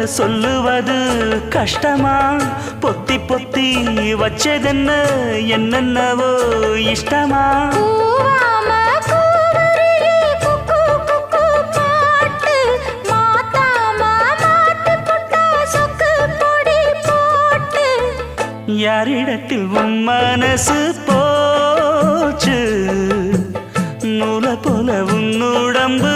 சொல்லுவது கஷ்டமா பொத்தி பொத்தி வச்சதென்ன என்னென்னவோ இஷ்டமா யாரிடத்தில் உன் மனசு போச்சு நூலை போல உன் உடம்பு